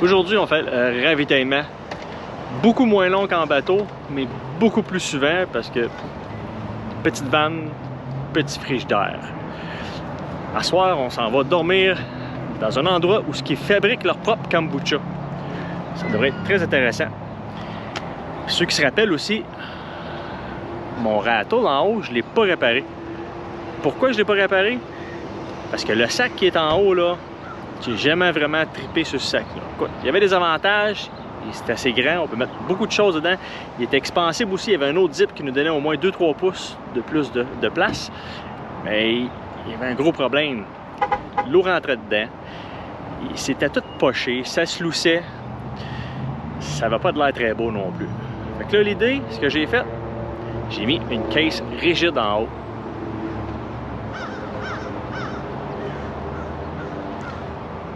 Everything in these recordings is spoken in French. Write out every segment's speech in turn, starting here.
Aujourd'hui, on fait le ravitaillement. Beaucoup moins long qu'en bateau, mais beaucoup plus souvent parce que petite vanne, petit frigidaire. À soir, on s'en va dormir dans un endroit où ils fabriquent leur propre kombucha. Ça devrait être très intéressant. Ceux qui se rappellent aussi, mon râteau en haut, je ne l'ai pas réparé. Pourquoi je ne l'ai pas réparé? Parce que le sac qui est en haut, là, j'ai jamais vraiment trippé sur ce sac-là. Il y avait des avantages, c'était assez grand, on peut mettre beaucoup de choses dedans. Il était expansible aussi, il y avait un autre zip qui nous donnait au moins 2-3 pouces de plus de place. Mais il y avait un gros problème. L'eau rentrait dedans, c'était tout poché, ça se loussait. Ça va pas de l'air très beau non plus. Fait que là, l'idée, ce que j'ai fait, j'ai mis une caisse rigide en haut.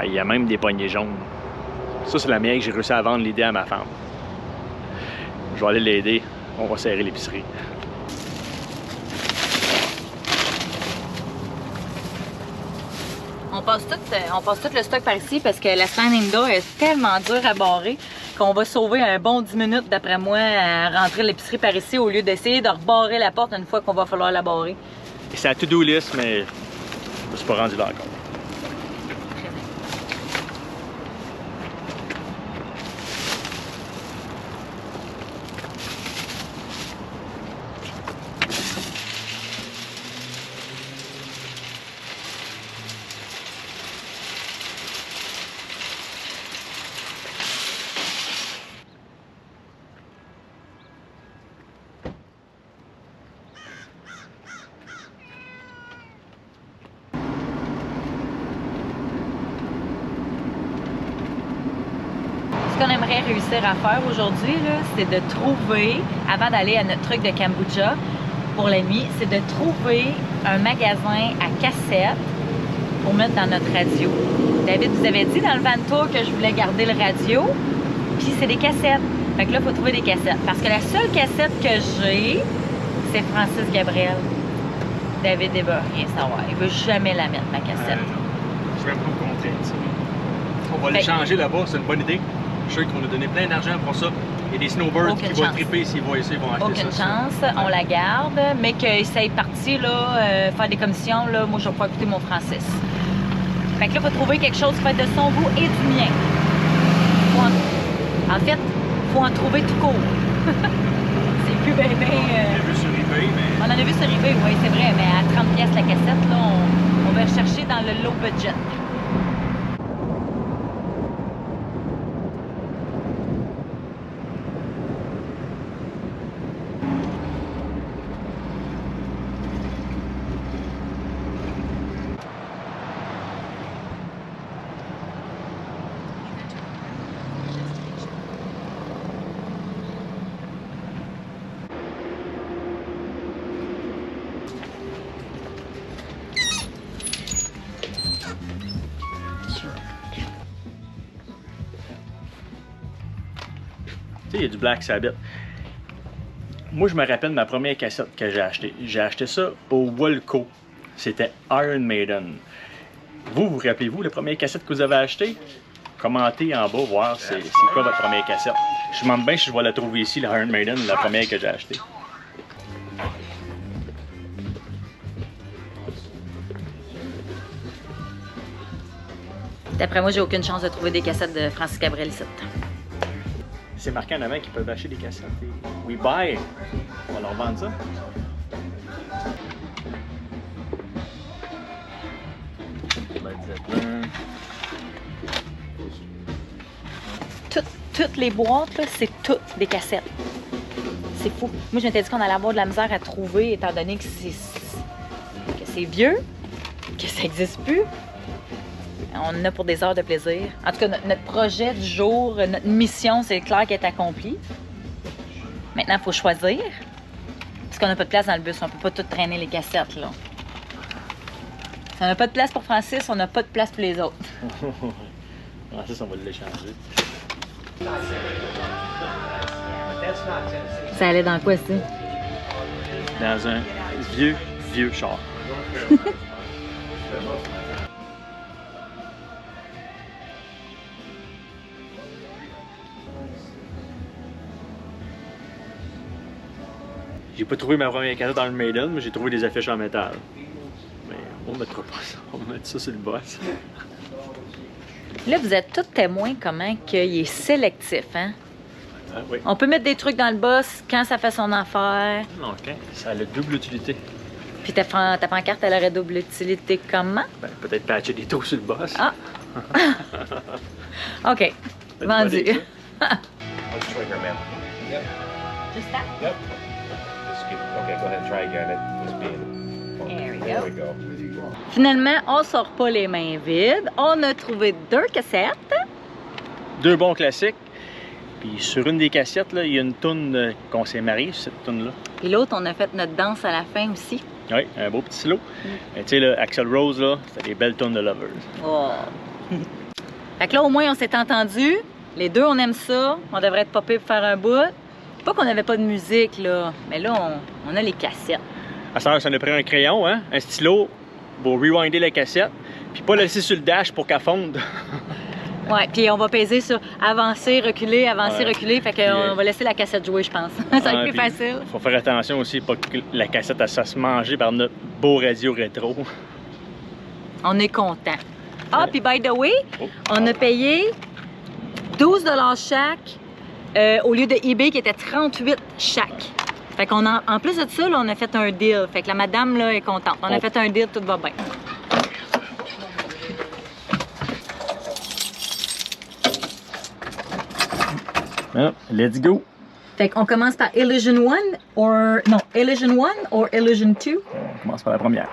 Ah, il y a même des poignées jaunes. Ça, c'est la mienne que j'ai réussi à vendre l'idée à ma femme. Je vais aller l'aider. On va serrer l'épicerie. On passe tout le stock par ici parce que la standing door est tellement dure à barrer qu'on va sauver un bon 10 minutes, d'après moi, à rentrer l'épicerie par ici au lieu d'essayer de rebarrer la porte une fois qu'on va falloir la barrer. C'est à to-do list, mais je ne suis pas rendu là encore. Ce qu'on aimerait réussir à faire aujourd'hui, c'est de trouver, avant d'aller à notre truc de kombucha pour la nuit, c'est de trouver un magasin à cassettes pour mettre dans notre radio. David vous avait dit dans le van tour que je voulais garder le radio, puis c'est des cassettes. Fait que là, il faut trouver des cassettes. Parce que la seule cassette que j'ai, c'est Francis Gabriel. David, il veut rien savoir. Il veut jamais la mettre, ma cassette. Je vais un peu contrainte. On va l'échanger là-bas, c'est une bonne idée. Je suis sûr qu'ils vont nous donner plein d'argent pour ça. Il y a des snowbirds qui vont triper s'ils vont essayer, ils vont acheter ça. Aucune chance, on la garde, mais que ça ait parti, là, faire des commissions, là, moi je vais pas écouter mon Francis. Fait que là, il faut trouver quelque chose qui fait de son goût et du mien. En fait, il faut en trouver tout court. C'est plus bien. On en a vu sur eBay, mais. On en a vu sur eBay, oui, c'est vrai, mais à 30$ la cassette, là, on va rechercher dans le low budget. Tu sais, il y a du Black Sabbath. Moi, je me rappelle de ma première cassette que j'ai achetée. J'ai acheté ça au Walco. C'était Iron Maiden. Vous rappelez-vous la première cassette que vous avez achetée? Commentez en bas, voir c'est quoi votre première cassette. Je me demande bien si je vais la trouver ici, la Iron Maiden, la première que j'ai achetée. D'après moi, j'ai aucune chance de trouver des cassettes de Francis Gabriel ici. C'est marqué en avant qu'ils peuvent acheter des cassettes. We buy. On va leur vendre ça. Toutes les boîtes, c'est toutes des cassettes. C'est fou. Moi, je m'étais dit qu'on allait avoir de la misère à trouver, étant donné que c'est vieux, que ça n'existe plus. On en a pour des heures de plaisir. En tout cas, notre projet du jour, notre mission, c'est clair qu'elle est accomplie. Maintenant, il faut choisir. Parce qu'on n'a pas de place dans le bus. On ne peut pas tout traîner les cassettes, là. Si on n'a pas de place pour Francis, on n'a pas de place pour les autres. Francis, on va l'échanger. Ça allait dans quoi, ça? Dans un vieux char. J'ai pas trouvé ma première cassette dans le Maiden, mais j'ai trouvé des affiches en métal. Mais on mettra pas ça, on va mettre ça sur le boss. Là, vous êtes tous témoins comment qu'il est sélectif, hein? Ah, oui. On peut mettre des trucs dans le boss quand ça fait son affaire. OK, ça a la double utilité. Puis ta pancarte, elle aurait double utilité comment? Ben, peut-être patcher des taux sur le boss. Ah! OK, vendu. Let's trigger, man. Yep. Just that? Yep. Just keep, okay, go ahead and try again. It was being. There we go. we go. Finalement, on sort pas les mains vides. On a trouvé 2 cassettes. 2 bons classiques. Puis sur une des cassettes, là, il y a une toune qu'on s'est marié sur cette toune-là. Puis l'autre, on a fait notre danse à la fin aussi. Oui, un beau petit lot. Tu sais, là, Axl Rose, là, c'était des belles tonnes de Lovers. Oh. Fait que là, au moins, on s'est entendu. Les deux, on aime ça. On devrait être popés pour faire un bout. Pas qu'on n'avait pas de musique, là. Mais là, on a les cassettes. À ça, on a pris un crayon, hein, un stylo pour rewinder la cassette, puis pas laisser sur le dash pour qu'elle fonde. Ouais, puis on va peser sur avancer, reculer, avancer, Ouais. reculer. Fait qu'on Puis, va laisser la cassette jouer, je pense. Ça va être plus facile. Faut faire attention aussi, pas que la cassette elle se fasse manger par notre beau radio rétro. On est content. Ah, Ouais. puis by the way, Oh. on a payé 12 $ chaque au lieu de eBay qui était 38 chaque. Fait qu'on en plus de ça, là, on a fait un deal. Fait que la madame là est contente. On a Oh. fait un deal, tout va bien. Ah, let's go! Fait qu'on commence par Illusion 1 or... Non, Illusion 1 or Illusion 2. On commence par la première.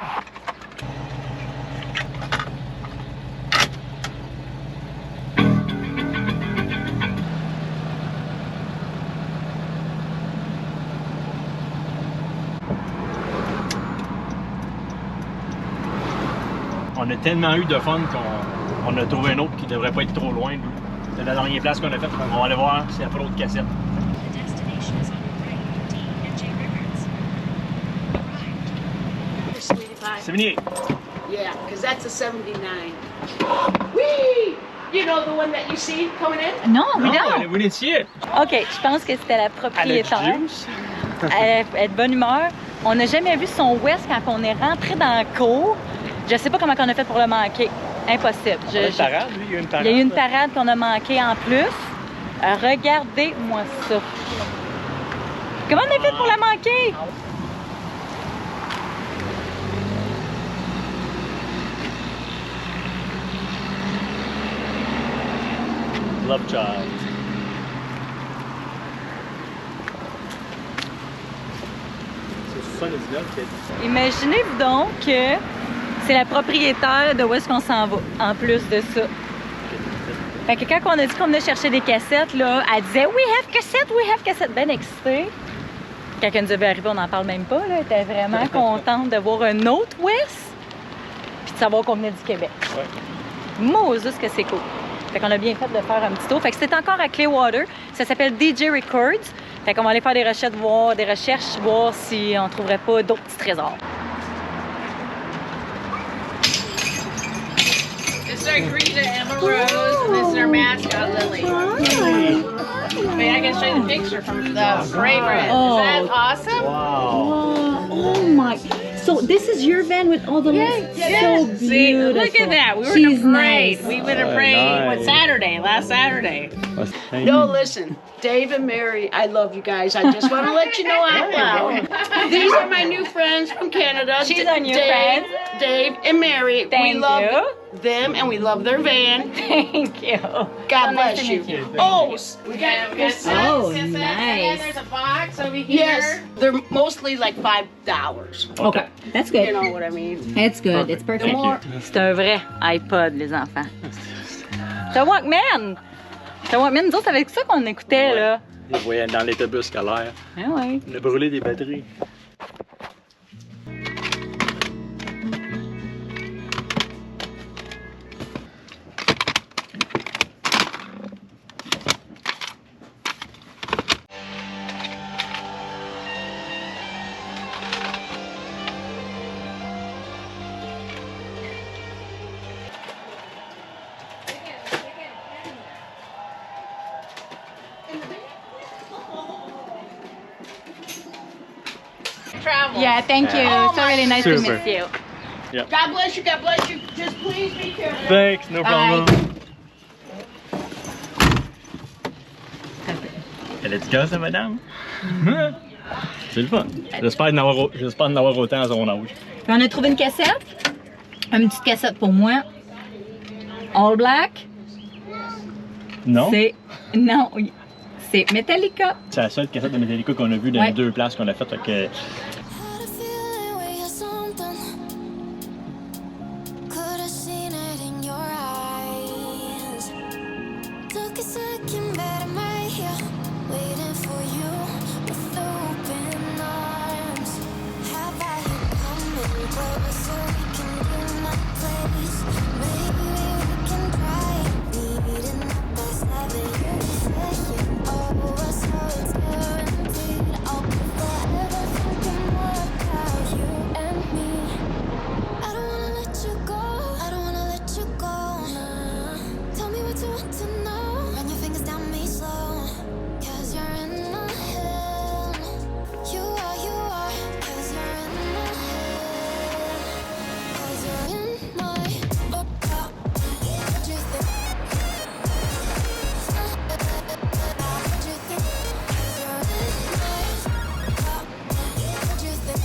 On a tellement eu de fun qu'on a trouvé un autre qui devrait pas être trop loin de la dernière place qu'on a faite. On va aller voir s'il n'y a pas d'autres cassettes. The destination is on your right, D and J Records. Arrived. Sweetie pie. 78. Yeah, because that's a 79. Whee! You know the one that you see coming in? Non, oui, Non, non. we didn't see it. OK, je pense que c'était la Elle a propriétaire. du juice. Elle est de bonne humeur. On n'a jamais vu son West quand on est rentré dans la cour. Je sais pas comment on a fait pour le manquer. Impossible. Il y a une parade, lui, il y a une parade. Il y a eu une parade qu'on a manquée en plus. Regardez-moi ça. Comment on a fait pour la manquer? Love Child. C'est 79 qui Imaginez-vous donc que c'est la propriétaire de où est-ce qu'on s'en va, en plus de ça. Fait que quand on a dit qu'on venait chercher des cassettes, là, elle disait « We have cassette, we have cassette », ben excitée. Quand elle nous avait arrivé, on n'en parle même pas, là. Elle était vraiment contente de voir un autre West, puis de savoir qu'on venait du Québec. Ouais. Moses que c'est cool. Fait qu'on a bien fait de faire un petit tour. Fait que c'est encore à Clearwater. Ça s'appelle DJ Records. Fait qu'on va aller faire des recherches, voir si on trouverait pas d'autres petits trésors. This is our Greta Emma Rose, and this is our mascot Lily. Wait, I can show you the picture from the Brave Red. Oh. Is that awesome? Wow! Oh my! So this is your van with all the lights. So beautiful. See, look at that. We were She's in a parade. nice. We went a Oh, parade nice. last Saturday. Hey. No, listen, Dave and Mary, I love you guys. I just want to let you know out loud. These are my new friends from Canada. She's our new Dave, friend. Dave and Mary. Thank we love you. them and we love their van. Thank you. God nice bless to you. meet you. Oh, we got Oh, and then nice. there's a box over here. Yes, they're mostly like $5. Okay, that's You good. know what I mean? It's good. It's perfect. C'est un vrai iPod, les enfants. C'est un Walkman. C'est un Walkman. Nous autres, c'est avec ça qu'on écoutait, Ouais. là. Ils voyaient dans l'autobus scolaire. Ah ouais. On a brûlé des batteries. travels. Yeah, thank you. Oh so really nice to Super. meet you. God bless you. God bless you. Just please be careful. Thanks, no problem. Elle est efficace, hein, madame? C'est le fun. J'espère en avoir autant à son âge. Puis on a trouvé une cassette. Une petite cassette pour moi. All black. Non? Non, oui. C'est Metallica. C'est la seule cassette de Metallica qu'on a vue dans Ouais. les deux places qu'on a faites. Had a feeling we had something. Could have seen it in your eyes. Took a second, but I'm right here, waiting for you with open arms. Have I coming closer? We can do my place. Maybe we can try meeting up by 7. You're saying, oh, so it's guaranteed. I'll be forever thinking more about you and me. I don't wanna let you go. I don't wanna let you go. Nah. Tell me what you want to know. Run your fingers down me slow. 'Cause you're in my head. You are. 'Cause you're in my head. 'Cause you're in my what do you think? What do you think? 'Cause you're in my what do you think? What do you think?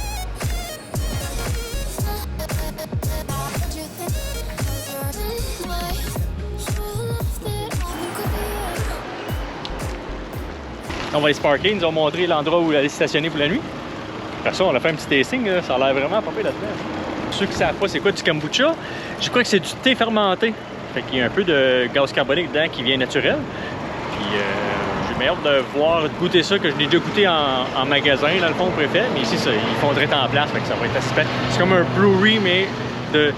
'Cause you're in my you left it all clear. On va aller se parker, ils nous ont montré l'endroit où aller stationner pour la nuit. Après ça, on a fait un petit tasting, là. Ça a l'air vraiment pas pire là-dedans. Pour ceux qui ne savent pas c'est quoi du kombucha, je crois que c'est du thé fermenté. Fait qu'il y a un peu de gaz carbonique dedans qui vient naturel. Puis j'ai bien hâte de voir, de goûter ça, que je l'ai déjà goûté en magasin, dans le fond, au préfet. Mais ici, ça, ils font direct en place, fait que ça va être assez fait. C'est comme un brewery, mais de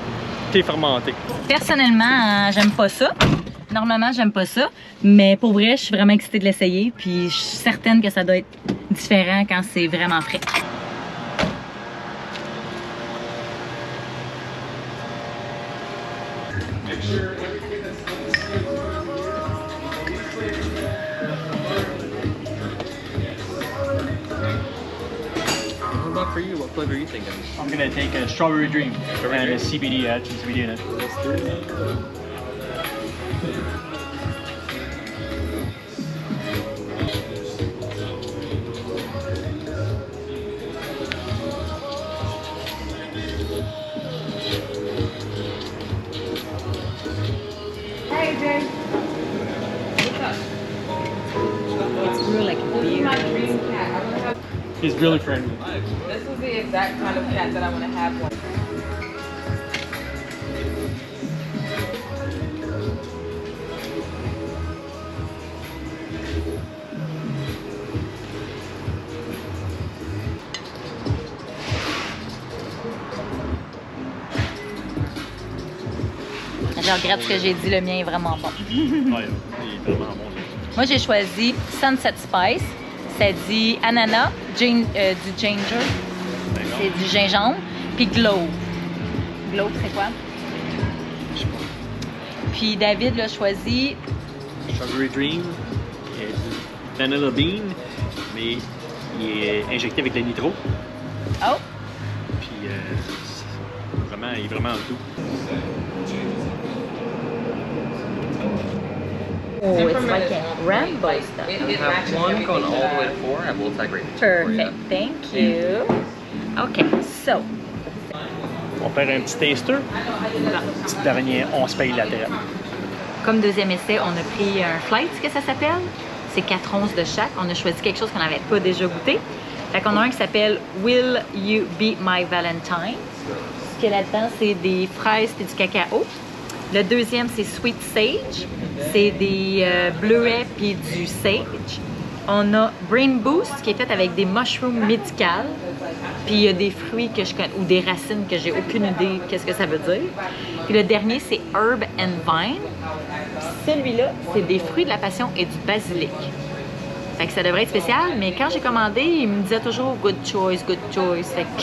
thé fermenté. Personnellement, j'aime pas ça. Normalement, j'aime pas ça. Mais pour vrai, je suis vraiment excitée de l'essayer. Puis je suis certaine que ça doit être différent quand c'est vraiment frais. What about for you? What flavor are you thinking? I'm gonna take a strawberry dream and a CBD. Add some CBD in it. Hey, Jay. It's brewed like a beer. My dream cat. I want to have. He's really friendly. This is the exact kind of cat that I want to have one. Je regrette ce que j'ai dit, le mien est vraiment bon. Ouais, il est vraiment bon. Moi, j'ai choisi Sunset Spice. Ça dit ananas, du ginger, c'est du gingembre, puis Glove. Glove, c'est quoi? Puis David l'a choisi. Strawberry Dream, il y a du vanilla bean, mais il est injecté avec le nitro. Oh! Puis il est vraiment doux. Oh, it's like a rainbow stuff. It Have matches one everything going all the way that- to 4 and we'll take rating for you. Perfect, thank you. Okay, so, On va faire un petit taster. Petit dernier, on se paye latéral. comme deuxième essai, on a pris un flight, ce que ça s'appelle. C'est 4 onces de chaque. On a choisi quelque chose qu'on n'avait pas déjà goûté. Fait qu'on a un qui s'appelle Will You Be My Valentine. Ce qu'il y a là-dedans, c'est des fraises et du cacao. Le deuxième, c'est Sweet Sage. C'est des bleuets puis du sage. On a Brain Boost qui est fait avec des mushrooms médicales. Puis il y a des fruits que je connais, ou des racines que j'ai aucune idée qu'est-ce que ça veut dire. Puis le dernier, c'est Herb and Vine. Celui-là, c'est des fruits de la passion et du basilic. Fait que ça devrait être spécial, mais quand j'ai commandé, il me disait toujours good choice, good choice. Fait que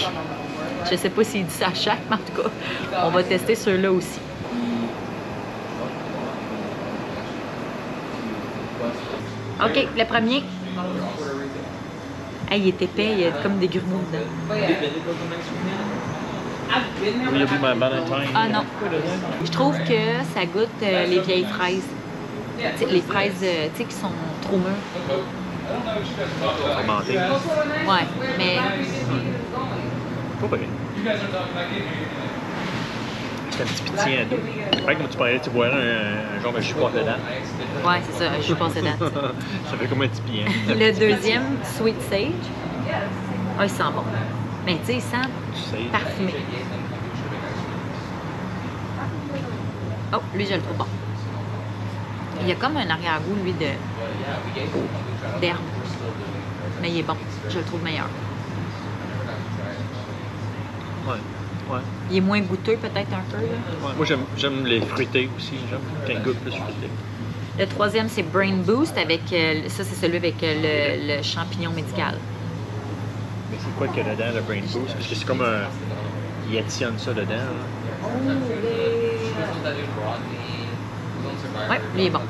je sais pas s'il dit ça à chaque, mais en tout cas, on va tester ceux-là aussi. OK, le premier. Hey, il est épais, il y a comme des grumeaux dedans. Will you be my Valentine? Ah non. Je trouve que ça goûte les vieilles fraises. T'sais, les fraises tu sais, qui sont trop mûres. Fermenté. Ouais, mais Pas vrai. C'est un petit pétillant d'eau. Fait que moi, tu parlais, tu boirais un genre de chou dedans. ouais, c'est ça, je suis passée date. Ça fait comme un petit pillant. Le deuxième, Sweet Sage. Ah, il sent bon. Mais tu sais, il sent Tu sais. parfumé. Oh, lui, je le trouve bon. Il y a comme un arrière-goût, lui, d'herbe. Mais il est bon. Je le trouve meilleur. Ouais. Ouais. Il est moins goûteux, peut-être, un peu. Là. Ouais. Moi, j'aime les fruités aussi. J'aime qu'un goût plus fruité. Le troisième, c'est Brain Boost. Avec ça, c'est celui avec le champignon médical. Mais c'est quoi qu'il y a dedans, le Brain Boost? Parce que c'est comme un... Il additionne ça dedans. Là. Ouais, lui est bon.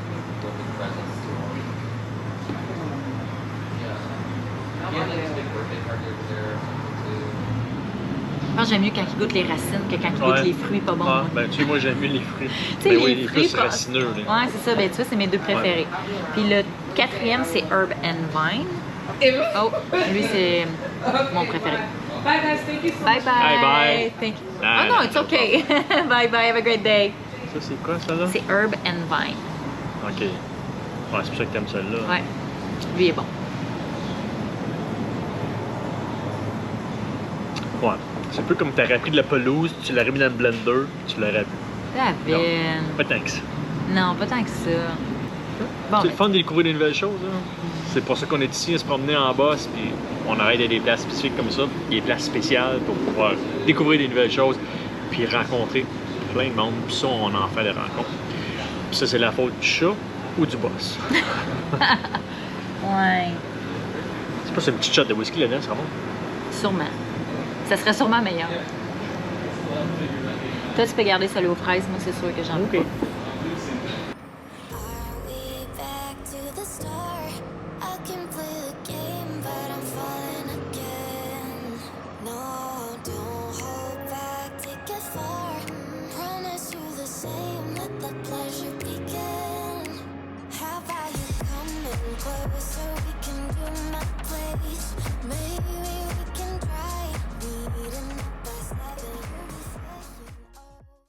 Je pense que j'aime mieux quand il goûte les racines que quand il goûte Ouais. les fruits pas bons. Ah, moi. ben, tu sais, moi, j'aime mieux les fruits. Tu sais, Ben oui, les les fruits plus pas- racineux. Là. Ouais, c'est ça. Ben, tu vois, c'est mes deux préférés. Puis le quatrième, c'est Herb and Vine. Oh, lui, c'est mon préféré. Bye guys, thank you so Bye much. bye. Bye, bye. Thank you. Ah, Oh non, it's okay. Bye bye. Have a great day. Ça, c'est quoi, ça, là? C'est Herb and Vine. OK. Ouais, c'est pour ça que t'aimes celle-là. Ouais. Lui est bon. Ouais. C'est un peu comme t'aurais pris de la pelouse, tu l'aurais mis dans le blender, tu l'aurais bu. David. Pas tant que ça. Non, pas tant que ça. Bon, C'est ben, le fun de découvrir des nouvelles choses. Hein. C'est pour ça qu'on est ici, à se promener en boss, puis on arrête à des places spécifiques comme ça, des places spéciales pour pouvoir découvrir des nouvelles choses, puis rencontrer plein de monde. Puis ça, on en fait des rencontres. Puis ça, c'est la faute du chat ou du boss. ouais, C'est pas ce petit shot de whisky là-dedans, ça va? sûrement. Ça serait sûrement meilleur. Toi, tu peux garder celui aux fraises. Moi, c'est sûr que j'en veux OK. pas. Are we back to the start? I can play the game, but I'm falling again. No, don't hold back, take it far. Promise you the same, let the pleasure begin. How about you coming closer? We can do my place. Maybe